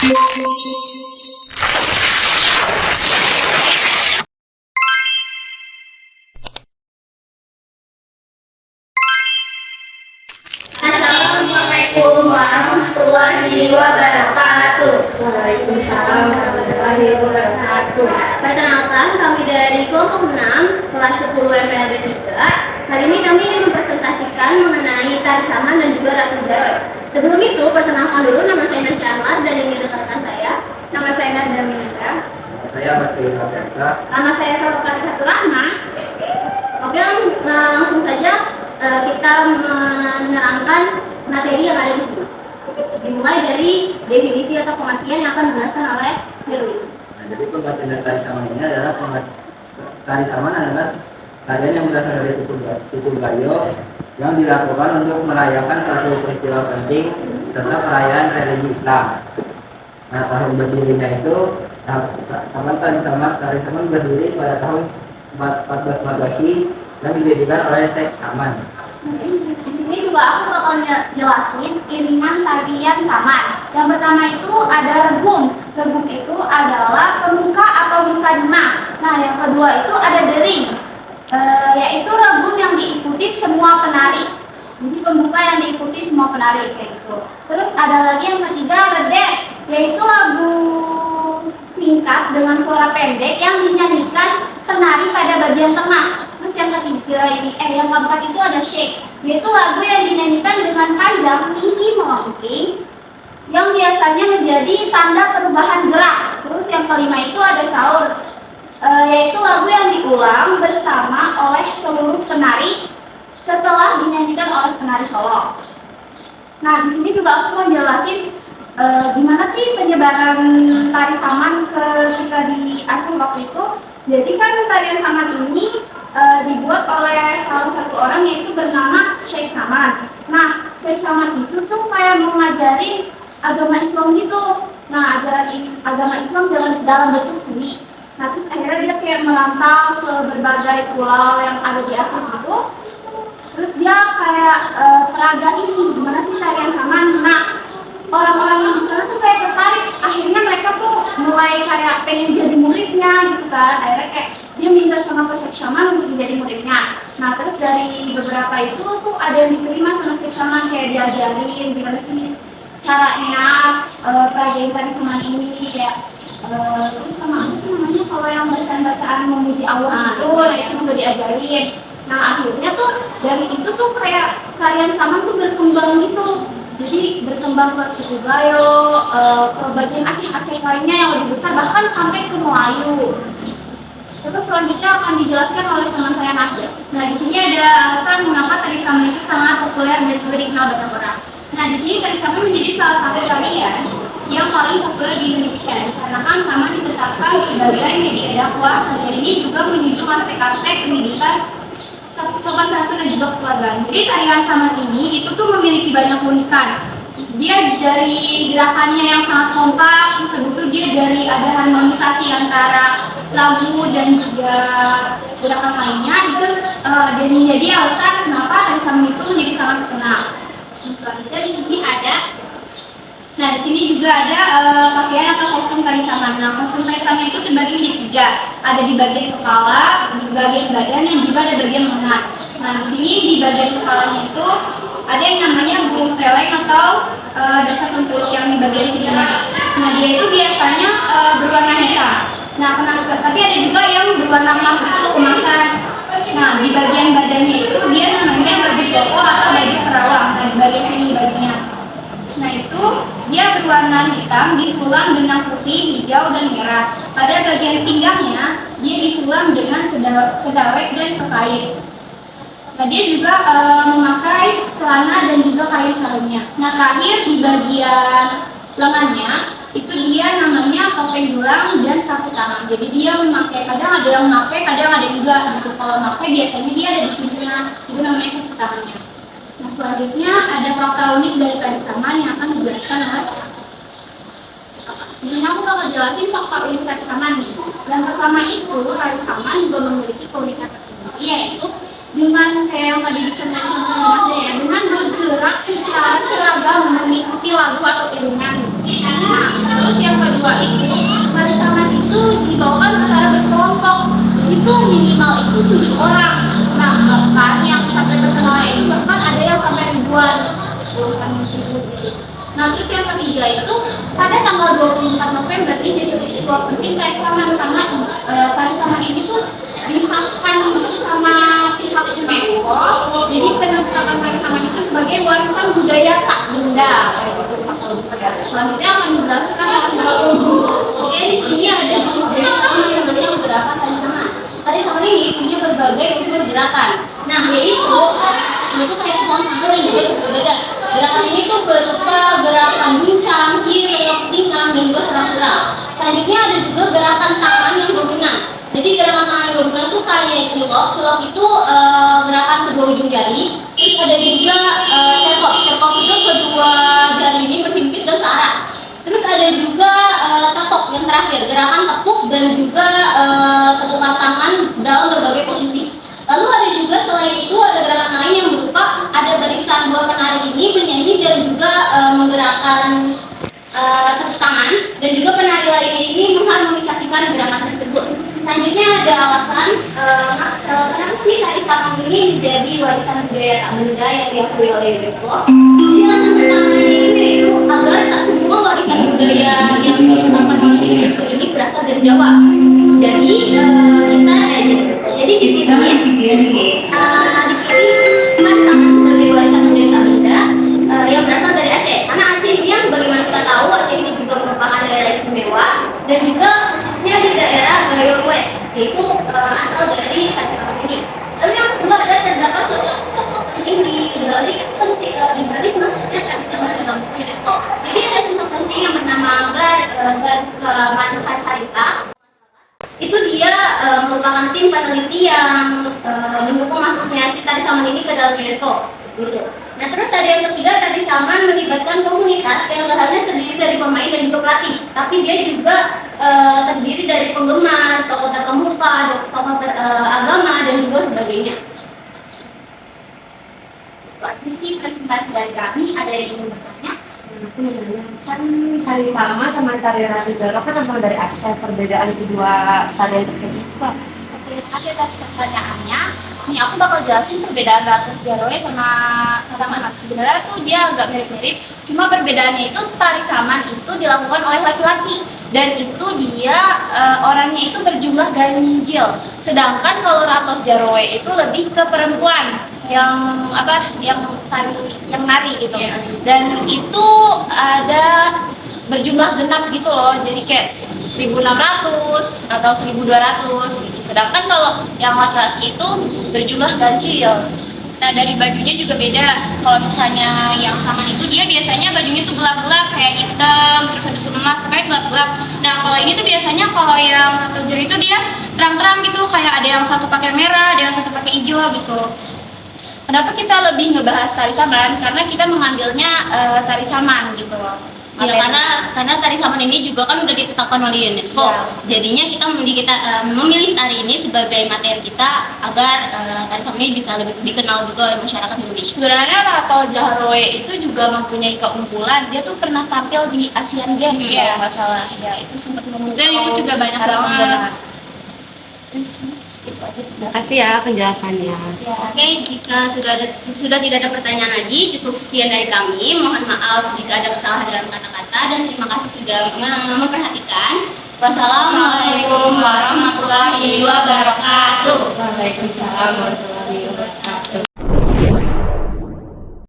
Assalamualaikum warahmatullahi wabarakatuh. Waalaikumsalam warahmatullahi wabarakatuh. Perkenalkan, kami dari kelompok 6 kelas 10 MPLB 3. Kali ini kami ingin mempresentasikan mengenai tari saman dan juga ratu jarot. Sebelum itu, perkenalkan dulu, nama saya Nasya Anwar dan ini rekan saya. Nama saya Narda Minanda. Saya Martin Rafiansa. Nama saya Salokari Saturahma. Oke, langsung saja kita menerangkan materi yang ada di sini. Dimulai dari definisi atau pengertian yang akan dijelaskan oleh Herwin. Nah, jadi pengertian dari tari saman ini adalah tari saman adalah tarian yang berasal dari suku Gayo yang dilakukan untuk merayakan suatu peristiwa penting serta perayaan religi Islam. Nah, tahun berdirinya itu tari saman berdiri pada tahun 14 Masehi dan didirikan oleh Syekh Saman. Di sini juga aku bakal jelasin iringan tarian saman. Yang pertama itu ada regum. Regum itu adalah pemuka atau mukadimah. Nah, yang kedua itu ada dering, yaitu regum yang diikuti semua penari. Jadi pembuka yang diikuti semua penari kayak gitu. Terus ada lagi yang ketiga redet, yaitu lagu singkat dengan suara pendek yang dinyanyikan penari pada bagian tengah. Terus yang ketiga yang keempat itu ada shake, yaitu lagu yang dinyanyikan dengan panjang, tinggi melengking, yang biasanya menjadi tanda perubahan gerak. Terus yang kelima itu ada sahur, yaitu lagu yang diulang bersama oleh seluruh penari setelah dinyanyikan oleh penari solo. Nah, di sini juga aku mau jelasin gimana sih penyebaran tari saman ketika di Aceh waktu itu. Jadi kan tarian saman ini dibuat oleh salah satu orang yaitu bernama Syekh Saman. Nah, Syekh Saman itu tuh kayak mau ngajarin agama Islam gitu. Nah, ajaran agama Islam dalam bentuk seni. Nah, terus akhirnya dia kayak merantau ke berbagai pulau yang ada di Aceh gitu. Terus dia kayak peragain gimana sih tarian saman. Nah, orang-orang yang di sana tuh kayak tertarik. Akhirnya mereka tuh mulai kayak pengen jadi muridnya gitu kan. Akhirnya kayak dia minta sama Syekh Saman untuk menjadi muridnya. Nah, terus dari beberapa itu tuh ada yang diterima sama Syekh Saman, kayak diajarin gimana sih caranya peragain tari saman ini, kayak terus sama apa sih namanya kalau yang bacaan-bacaan memuji Allah itu juga diajarin. Nah, akhirnya tuh dari itu tuh kayak tarian saman tuh berkembang gitu. Jadi berkembang ke suku Gayo, ke bagian Aceh-Aceh lainnya yang lebih besar, bahkan sampai ke Melayu. Terus selanjutnya akan dijelaskan oleh teman saya Nadia. Nah, di sini ada alasan mengapa tari saman itu sangat populer dan juga dikenal banyak orang. Nah, di sini tari saman menjadi salah satu tarian yang paling populer di Indonesia. Dikarenakan saman ditetapkan sebagai media dakwah. Tarian ini juga menyinggung aspek-aspek pendidikan, sopan santun dan juga kekeluargaan. Jadi tarian saman ini itu tuh memiliki banyak keunikan. Dia dari gerakannya yang sangat kompak, terus habis itu dia dari ada harmonisasi antara lagu dan juga gerakan lainnya itu dan menjadi alasan kenapa tari saman itu menjadi sangat terkenal. Selanjutnya di sini ada. Nah, di sini juga ada pakaian atau kostum tari saman. Nah, kostum tari saman itu terbagi menjadi 3. Ada di bagian kepala, di bagian badan, dan juga ada bagian lengan. Nah, di sini di bagian kepalanya itu ada yang namanya burung celeng atau dasar tempuruk yang di bagian sini. Nah, dia itu biasanya berwarna hitam. Nah, tapi ada juga yang berwarna emas, itu kemasan. Nah, di bagian badannya itu dia namanya baju koko atau baju perawang. Nah, di bagian sini bajunya. Nah, itu dia berwarna hitam, disulam dengan putih, hijau, dan merah. Pada bagian pinggangnya, dia disulam dengan kedawek dan kekait. Nah, dia juga memakai celana dan juga kain sarungnya. Nah, terakhir di bagian lengannya, itu dia namanya topeng dulang dan sapu tangan. Jadi dia memakai, kadang ada yang memakai, kadang ada yang enggak. Gitu. Kalau memakai biasanya dia ada di sininya, itu namanya sapu tangannya. Nah, selanjutnya ada fakta unik dari tari saman yang akan dijelaskan oleh Di sini aku bakal jelasin fakta unik tari saman nih. Yang pertama itu tari saman juga memiliki keunikan tersendiri, yaitu dengan kayak yang tadi dicontohin sama si Nadia ya, dengan bergerak secara seragam mengikuti lagu atau iringan. Nah, terus itu minimal itu 7 orang. Nah, bahkan yang sampai terkenal itu bahkan ada yang sampai ribuan, puluhan ribu gitu. Nah, terus yang ketiga itu pada tanggal 24 November ini jadi peristiwa penting Tari Saman, karena Tari Saman ini tuh disahkan sama pihak UNESCO. Jadi penetapan Tari Saman itu sebagai warisan budaya tak benda. Kayak gitu. Selanjutnya akan dijelaskan oleh Mbak Ubu. Oke, di sini ada macam-macam gerakan Tari Saman. Tari Saman ini punya berbagai unsur gerakan. Nah, yaitu itu kayak pohon tangga dan juga berbeda. Gerakan ini tuh berupa gerakan guncang, kiruk, tikam, dan juga serang-serang. Selanjutnya ada juga gerakan tangan yang dominan. Jadi gerakan tangan yang dominan itu kayak cilok. Cilok itu gerakan kedua ujung jari. Terus ada juga cerkop. Cerkop itu kedua jari ini berhimpit dan searah. Terus ada juga tetok yang terakhir, gerakan tepuk dan juga tepukan tangan dalam berbagai posisi. Lalu ada juga selain itu ada gerakan lain yang berupa ada barisan dua penari ini bernyanyi dan juga menggerakkan tepuk tangan, dan juga penari lainnya ini mengharmonisasikan gerakan tersebut. Selanjutnya ada alasan kenapa sih Tari Saman ini menjadi warisan budaya tak benda yang diakui oleh UNESCO. Jadi alasan pertamanya itu yaitu agar tak semua warisan budaya yang ditetapkan oleh UNESCO ini berasal dari Jawa. Jadi di sini dipilih Tari Saman sebagai warisan budaya tak benda yang berasal dari Aceh. Karena Aceh ini yang bagaimana kita tahu Aceh ini juga merupakan daerah istimewa dan juga khususnya di daerah Gayo West, yaitu asal dari Tari Saman ini. Lalu yang kedua ada terdapat sosok penting di balik masuknya Tari Saman dalam UNESCO. Jadi ada sosok penting yang bernama Manukhan Carita. Itu dia merupakan tim peneliti yang mendukung masuknya si Tari Saman ini ke dalam UNESCO gitu. Nah, terus ada yang ketiga, Tari Saman melibatkan komunitas yang gak hanya terdiri dari pemain dan juga pelatih, tapi dia juga terdiri dari penggemar, tokoh terkemuka, tokoh agama dan juga sebagainya. Itu sih presentasi dari kami. Ada yang ingin bertanya? Kan Tari Saman sama tari Ratu Jaro kan memang dari Aceh, perbedaan kedua tarian tersebut Pak. Terima kasih atas pertanyaannya. Nih aku bakal jelasin perbedaan Ratu Jaro sama sebenarnya tuh dia agak mirip-mirip. Cuma perbedaannya itu Tari Saman itu dilakukan oleh laki-laki dan itu dia orangnya itu berjumlah ganjil. Sedangkan kalau Ratu Jaro itu lebih ke perempuan yang nari gitu. Dan itu ada berjumlah genap gitu loh, jadi kayak 1.600 atau 1.200 gitu. Sedangkan kalau yang laki-laki itu berjumlah ganjil. Nah, dari bajunya juga beda. Kalau misalnya yang Saman itu dia biasanya bajunya tuh gelap-gelap kayak hitam, terus habis itu emas, pokoknya gelap-gelap. Nah, kalau ini tuh biasanya kalau yang Ratu Jaro itu dia terang-terang gitu, kayak ada yang satu pakai merah, ada yang satu pakai hijau gitu. Kenapa kita lebih ngebahas Tari Saman? Karena kita mengambilnya Tari Saman gitu loh. Ya, karena Tari Saman ini juga kan udah ditetapkan oleh UNESCO. Ya. Jadinya kita memilih tari ini sebagai materi kita agar Tari Saman ini bisa lebih dikenal juga oleh masyarakat Indonesia. Sebenarnya Ratu Jaro itu juga mempunyai keunggulan. Dia tuh pernah tampil di Asian Games kalau nggak salah. Ya, itu sempat memukau. Dan itu juga banyak banget. Itu aja. Terima kasih ya penjelasannya. Ya. Oke, jika sudah tidak ada pertanyaan lagi, cukup sekian dari kami. Mohon maaf jika ada kesalahan dalam kata-kata dan terima kasih sudah memperhatikan. Wassalamualaikum warahmatullahi wabarakatuh. Waalaikumsalam warahmatullahi wabarakatuh.